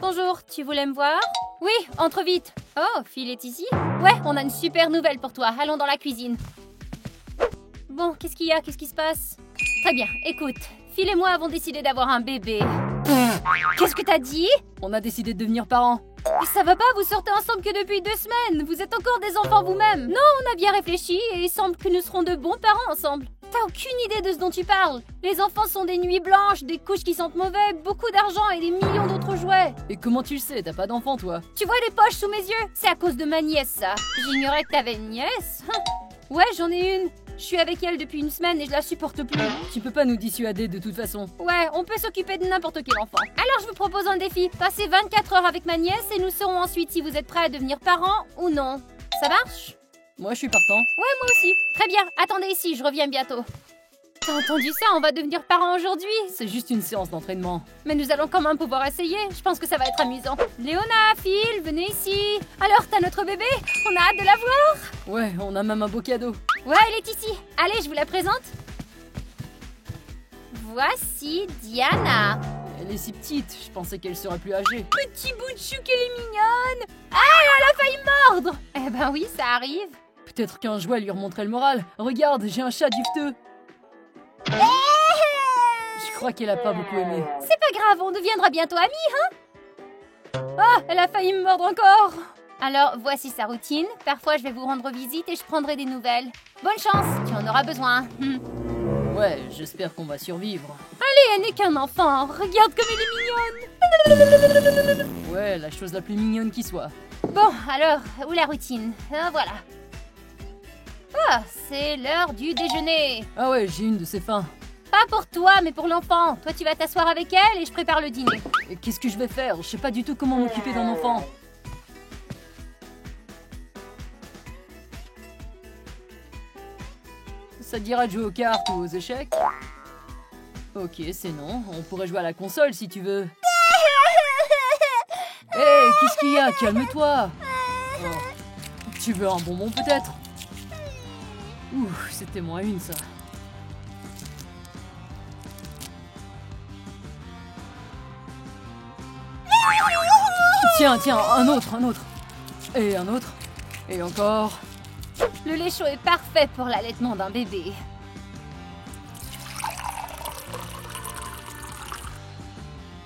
Bonjour, tu voulais me voir? Oui, entre vite. Oh, Phil est ici? Ouais, on a une super nouvelle pour toi. Allons dans la cuisine. Bon, qu'est-ce qu'il y a? Qu'est-ce qui se passe? Très bien, écoute. Phil et moi avons décidé d'avoir un bébé. Qu'est-ce que t'as dit? On a décidé de devenir parents. Mais ça va pas, vous sortez ensemble que depuis 2 semaines. Vous êtes encore des enfants vous-même. Non, on a bien réfléchi et il semble que nous serons de bons parents ensemble. T'as aucune idée de ce dont tu parles. Les enfants sont des nuits blanches, des couches qui sentent mauvais, beaucoup d'argent et des millions d'autres jouets. Et comment tu le sais? T'as pas d'enfant, toi? Tu vois les poches sous mes yeux? C'est à cause de ma nièce, ça. J'ignorais que t'avais une nièce. Ouais, j'en ai une. Je suis avec elle depuis 1 semaine et je la supporte plus. Tu peux pas nous dissuader de toute façon. Ouais, on peut s'occuper de n'importe quel enfant. Alors je vous propose un défi. Passez 24 heures avec ma nièce et nous saurons ensuite si vous êtes prêts à devenir parents ou non. Ça marche? Moi, je suis partant. Ouais, moi aussi. Très bien, attendez ici, je reviens bientôt. T'as entendu ça? On va devenir parents aujourd'hui. C'est juste une séance d'entraînement. Mais nous allons quand même pouvoir essayer. Je pense que ça va être amusant. Léona, Phil, venez ici. Alors, t'as notre bébé? On a hâte de la voir. Ouais, on a même un beau cadeau. Ouais, elle est ici. Allez, je vous la présente. Voici Diana. Elle est si petite, je pensais qu'elle serait plus âgée. Petit bout de chou qu'elle est mignonne. Ah, elle a failli mordre. Eh ben oui, ça arrive. Peut-être qu'un jouet lui remonterait le moral. Regarde, j'ai un chat duveteux. Je crois qu'elle a pas beaucoup aimé. C'est pas grave, on deviendra bientôt amis, hein? Ah, elle a failli me mordre encore. Alors, voici sa routine. Parfois, je vais vous rendre visite et je prendrai des nouvelles. Bonne chance, tu en auras besoin. Ouais, j'espère qu'on va survivre. Allez, elle n'est qu'un enfant. Regarde comme elle est mignonne. Ouais, la chose la plus mignonne qui soit. Bon, alors, où la routine? Voilà. Ah, c'est l'heure du déjeuner. Ah ouais, j'ai une de ces fins. Pas pour toi, mais pour l'enfant. Toi, tu vas t'asseoir avec elle et je prépare le dîner. Et qu'est-ce que je vais faire? Je sais pas du tout comment m'occuper d'un enfant. Ça te dira de jouer aux cartes ou aux échecs? Ok, c'est non. On pourrait jouer à la console si tu veux. Hé, qu'est-ce qu'il y a? Calme-toi. Oh. Tu veux un bonbon peut-être? Ouh, c'était moins une ça. Tiens, tiens, un autre. Et un autre. Et encore. Le lait chaud est parfait pour l'allaitement d'un bébé.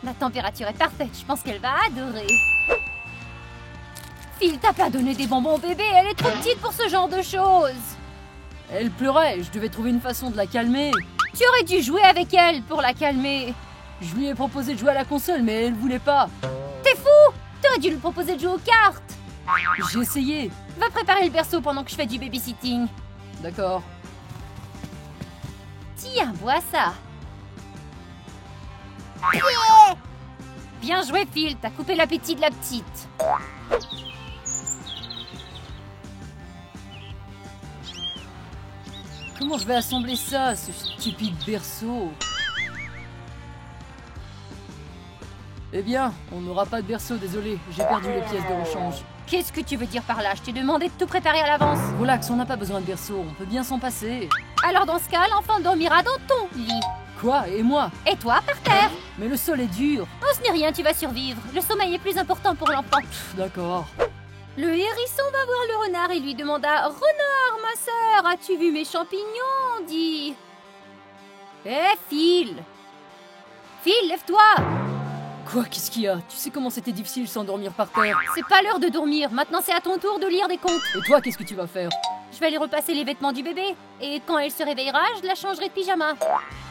La température est parfaite, je pense qu'elle va adorer. Phil, t'as pas donné des bonbons au bébé, elle est trop petite pour ce genre de choses. Elle pleurait, je devais trouver une façon de la calmer. Tu aurais dû jouer avec elle pour la calmer. Je lui ai proposé de jouer à la console, mais elle voulait pas. T'es fou? T'aurais dû lui proposer de jouer aux cartes. J'ai essayé. Va préparer le berceau pendant que je fais du babysitting. D'accord. Tiens, bois ça. Bien joué, Phil, t'as coupé l'appétit de la petite. Comment je vais assembler ça, ce stupide berceau? Eh bien, on n'aura pas de berceau, désolé. J'ai perdu les pièces de rechange. Qu'est-ce que tu veux dire par là? Je t'ai demandé de tout préparer à l'avance. Relax, on n'a pas besoin de berceau, on peut bien s'en passer. Alors dans ce cas, l'enfant dormira dans ton lit. Quoi? Et moi? Et toi, par terre. Mais le sol est dur. Oh, ce n'est rien, tu vas survivre. Le sommeil est plus important pour l'enfant. D'accord. Le hérisson va voir le renard et lui demanda « Renard, ma sœur, as-tu vu mes champignons ?» dit. « Hé, Phil! Phil, lève-toi! » Quoi? Qu'est-ce qu'il y a? Tu sais comment c'était difficile sans dormir par terre? C'est pas l'heure de dormir, maintenant c'est à ton tour de lire des contes. Et toi, qu'est-ce que tu vas faire? Je vais aller repasser les vêtements du bébé. Et quand elle se réveillera, je la changerai de pyjama.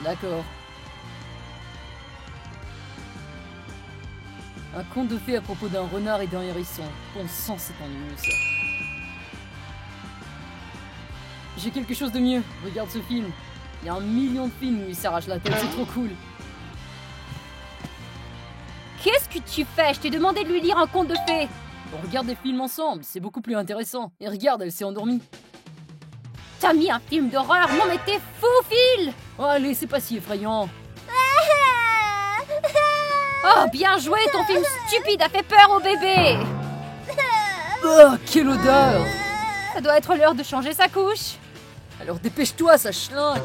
D'accord. Un conte de fées à propos d'un renard et d'un hérisson. Bon sang, c'est ennuyeux ça. J'ai quelque chose de mieux. Regarde ce film. Il y a 1 million de films où il s'arrache la tête, c'est trop cool. Qu'est-ce que tu fais? Je t'ai demandé de lui lire un conte de fées. On regarde des films ensemble, c'est beaucoup plus intéressant. Et regarde, elle s'est endormie. T'as mis un film d'horreur? Non mais t'es fou, Phil! Oh allez, c'est pas si effrayant. Oh, bien joué, ton film stupide a fait peur au bébé! Oh, quelle odeur! Ça doit être l'heure de changer sa couche. Alors dépêche-toi, ça schlingue.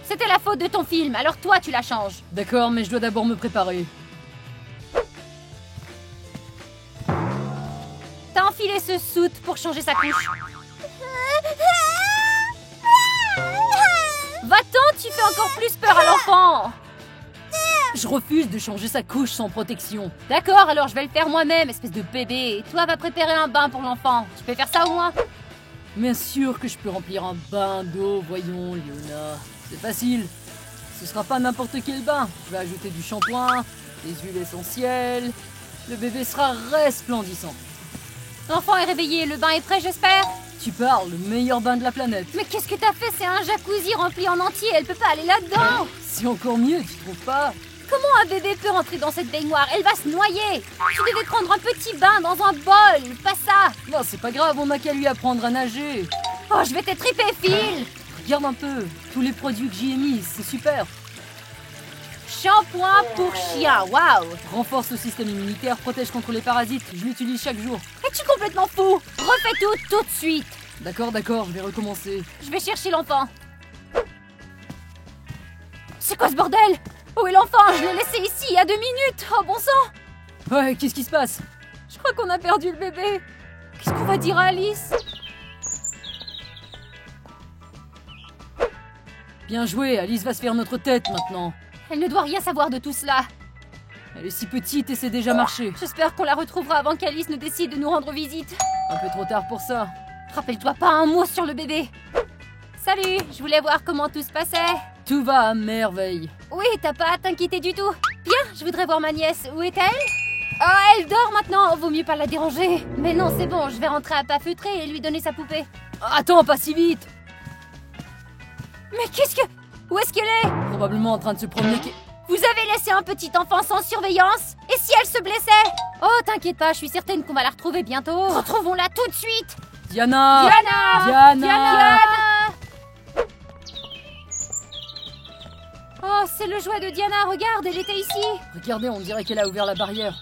C'était la faute de ton film, alors toi tu la changes. D'accord, mais je dois d'abord me préparer. enfiler ce soute pour changer sa couche. Va-t'en, tu fais encore plus peur à l'enfant. Je refuse de changer sa couche sans protection. D'accord, alors je vais le faire moi-même, espèce de bébé. Toi, va préparer un bain pour l'enfant. Tu peux faire ça au moins? Bien sûr que je peux remplir un bain d'eau, voyons, Leona. C'est facile. Ce sera pas n'importe quel bain. Je vais ajouter du shampoing, des huiles essentielles. Le bébé sera resplendissant. L'enfant est réveillé, le bain est prêt, j'espère? Tu parles, le meilleur bain de la planète. Mais qu'est-ce que t'as fait? C'est un jacuzzi rempli en entier, elle peut pas aller là-dedans. C'est encore mieux, tu trouves pas? Comment un bébé peut rentrer dans cette baignoire? Elle va se noyer. Tu devais prendre un petit bain dans un bol, pas ça. Non, c'est pas grave, on n'a qu'à lui apprendre à nager. Oh, je vais t'étriper, Phil. Regarde un peu, tous les produits que j'y ai mis, c'est super. Shampoing pour chien, waouh. Renforce le système immunitaire, protège contre les parasites, je l'utilise chaque jour. Es-tu complètement fou? Refais tout de suite. D'accord, je vais recommencer. Je vais chercher l'enfant. C'est quoi ce bordel? Où est l'enfant? Je l'ai laissé ici il y a 2 minutes. Oh bon sang. Ouais, qu'est-ce qui se passe? Je crois qu'on a perdu le bébé. Qu'est-ce qu'on va dire à Alice? Bien joué, Alice va se faire notre tête maintenant. Elle ne doit rien savoir de tout cela. Elle est si petite et c'est déjà marché. J'espère qu'on la retrouvera avant qu'Alice ne décide de nous rendre visite. Un peu trop tard pour ça. Rappelle-toi pas un mot sur le bébé. Salut, je voulais voir comment tout se passait. Tout va à merveille. Oui, t'as pas à t'inquiéter du tout. Bien, je voudrais voir ma nièce. Où est-elle? Oh, elle dort maintenant. Vaut mieux pas la déranger. Mais non, c'est bon, je vais rentrer à pas feutrer et lui donner sa poupée. Attends, pas si vite. Mais qu'est-ce que... Où est-ce qu'elle est? Probablement en train de se promener. Vous avez laissé un petit enfant sans surveillance? Et si elle se blessait? Oh, t'inquiète pas, je suis certaine qu'on va la retrouver bientôt. Retrouvons-la tout de suite. Diana! Diana! Oh, c'est le jouet de Diana, regarde, elle était ici. Regardez, on dirait qu'elle a ouvert la barrière.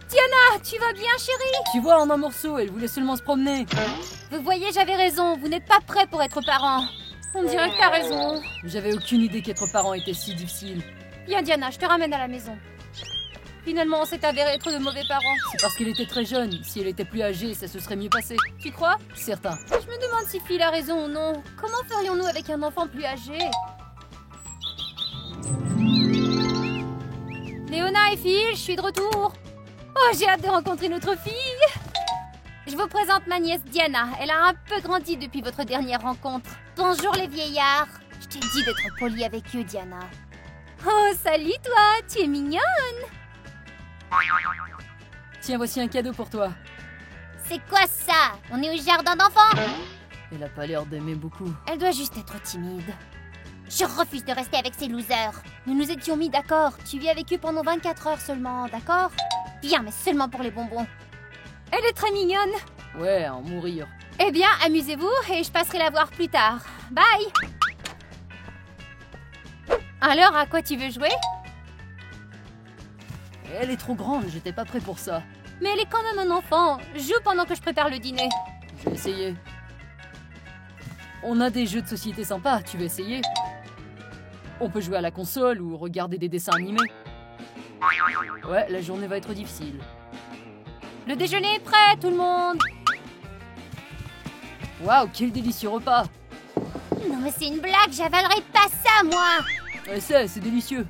Diana, tu vas bien, chérie? Tu vois, en un morceau, elle voulait seulement se promener. Vous voyez, j'avais raison, vous n'êtes pas prêts pour être parents. On dirait que t'as raison. J'avais aucune idée qu'être parent était si difficile. Viens, Diana, je te ramène à la maison. Finalement, on s'est avéré être de mauvais parents. C'est parce qu'elle était très jeune. Si elle était plus âgée, ça se serait mieux passé. Tu crois? Certain. Je me demande si Phil a raison ou non. Comment ferions-nous avec un enfant plus âgé? Léona et Phil, je suis de retour. Oh, j'ai hâte de rencontrer notre fille. Je vous présente ma nièce Diana. Elle a un peu grandi depuis votre dernière rencontre. Bonjour les vieillards. Je t'ai dit d'être polie avec eux, Diana. Oh, salut toi, tu es mignonne. Tiens, voici un cadeau pour toi. C'est quoi ça? On est au jardin d'enfants? Elle a pas l'air d'aimer beaucoup. Elle doit juste être timide. Je refuse de rester avec ces losers. Nous nous étions mis d'accord. Tu vis avec eux pendant 24 heures seulement, d'accord? Bien, mais seulement pour les bonbons. Elle est très mignonne. Ouais, à en mourir. Eh bien, amusez-vous et je passerai la voir plus tard. Bye! Alors, à quoi tu veux jouer? Elle est trop grande, j'étais pas prêt pour ça. Mais elle est quand même un enfant. Joue pendant que je prépare le dîner. Je vais essayer. On a des jeux de société sympas, tu veux essayer? On peut jouer à la console ou regarder des dessins animés. Ouais, la journée va être difficile. Le déjeuner est prêt, tout le monde! Waouh, quel délicieux repas! Non mais c'est une blague, j'avalerai pas ça, moi! Ouais, c'est délicieux.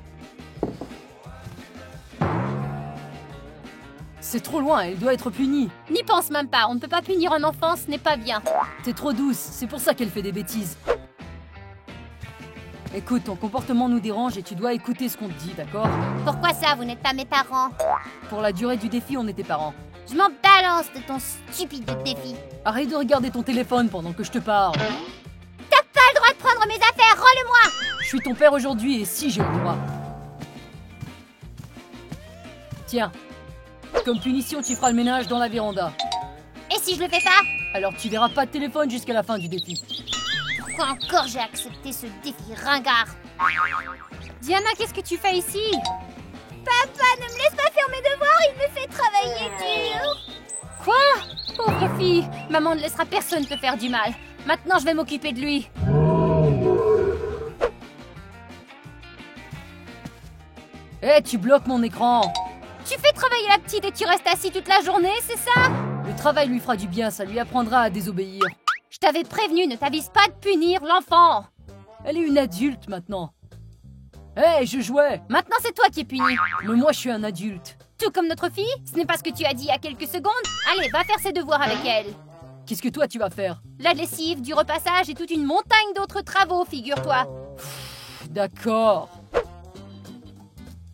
C'est trop loin, elle doit être punie. N'y pense même pas, on ne peut pas punir un enfant, ce n'est pas bien. T'es trop douce, c'est pour ça qu'elle fait des bêtises. Écoute, ton comportement nous dérange et tu dois écouter ce qu'on te dit, d'accord? Pourquoi ça, vous n'êtes pas mes parents? Pour la durée du défi, on est tes parents. Je m'en balance de ton stupide défi. Arrête de regarder ton téléphone pendant que je te parle. T'as pas le droit de prendre mes affaires, rends-le-moi! Je suis ton père aujourd'hui et si j'ai le droit. Tiens, comme punition, tu feras le ménage dans la véranda. Et si je le fais pas? Alors tu verras pas de téléphone jusqu'à la fin du défi. Pourquoi encore j'ai accepté ce défi ringard? Diana, qu'est-ce que tu fais ici? Papa, ne me laisse pas faire mes devoirs, il me fait travailler dur. Quoi? Pauvre fille, maman ne laissera personne te faire du mal. Maintenant, je vais m'occuper de lui. Hé, tu bloques mon écran. Tu fais travailler la petite et tu restes assis toute la journée, c'est ça? Le travail lui fera du bien, ça lui apprendra à désobéir. Je t'avais prévenu, ne t'avise pas de punir l'enfant. Elle est une adulte maintenant. Hé, je jouais. Maintenant, c'est toi qui es puni. Mais moi, je suis un adulte. Tout comme notre fille? Ce n'est pas ce que tu as dit il y a quelques secondes? Allez, va faire ses devoirs avec elle. Qu'est-ce que toi, tu vas faire? La lessive, du repassage et toute une montagne d'autres travaux, figure-toi. D'accord.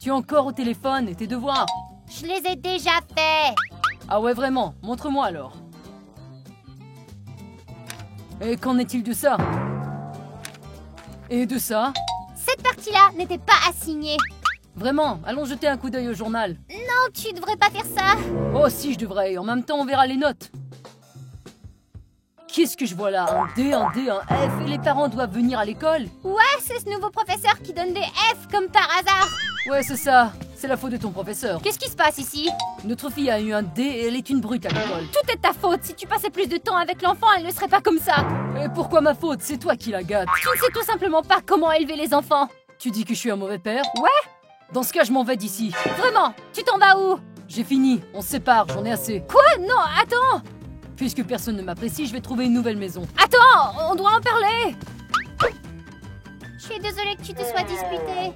Tu es encore au téléphone et tes devoirs? Je les ai déjà faits. Ah ouais, vraiment? Montre-moi alors. Et qu'en est-il de ça? Et de ça? Cette partie-là n'était pas assignée. Vraiment, allons jeter un coup d'œil au journal. Non, tu devrais pas faire ça. Oh si, je devrais. En même temps, on verra les notes. Qu'est-ce que je vois là? Un D, un D, un F, et les parents doivent venir à l'école? Ouais, c'est ce nouveau professeur qui donne des F comme par hasard. Ouais, c'est ça. C'est la faute de ton professeur. Qu'est-ce qui se passe ici? Notre fille a eu un D et elle est une brute à l'école. Tout est de ta faute. Si tu passais plus de temps avec l'enfant, elle ne serait pas comme ça. Et pourquoi ma faute? C'est toi qui la gâte. Tu ne sais tout simplement pas comment élever les enfants. Tu dis que je suis un mauvais père? Ouais. Dans ce cas, je m'en vais d'ici. Vraiment? Tu t'en vas où? J'ai fini. On se sépare, j'en ai assez. Quoi? Non, attends. Puisque personne ne m'apprécie, je vais trouver une nouvelle maison. Attends, on doit en parler. Je suis désolée que tu te sois disputé.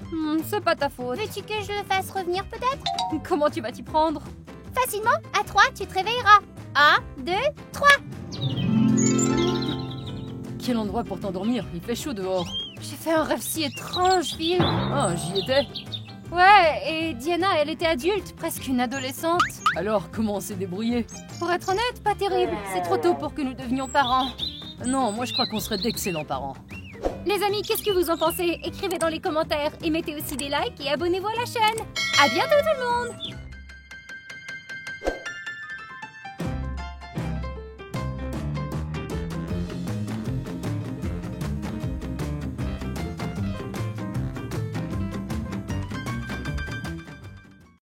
C'est pas ta faute. Veux-tu que je le fasse revenir peut-être? Comment tu vas t'y prendre? Facilement, à 3, tu te réveilleras. 1, 2, 3. Quel endroit pour t'endormir? Il fait chaud dehors. J'ai fait un rêve si étrange, Phil. Ah, j'y étais. Ouais, et Diana, elle était adulte, presque une adolescente. Alors, comment on s'est débrouillé? Pour être honnête, pas terrible. C'est trop tôt pour que nous devenions parents. Non, moi je crois qu'on serait d'excellents parents. Les amis, qu'est-ce que vous en pensez? Écrivez dans les commentaires et mettez aussi des likes et abonnez-vous à la chaîne. À bientôt tout le monde!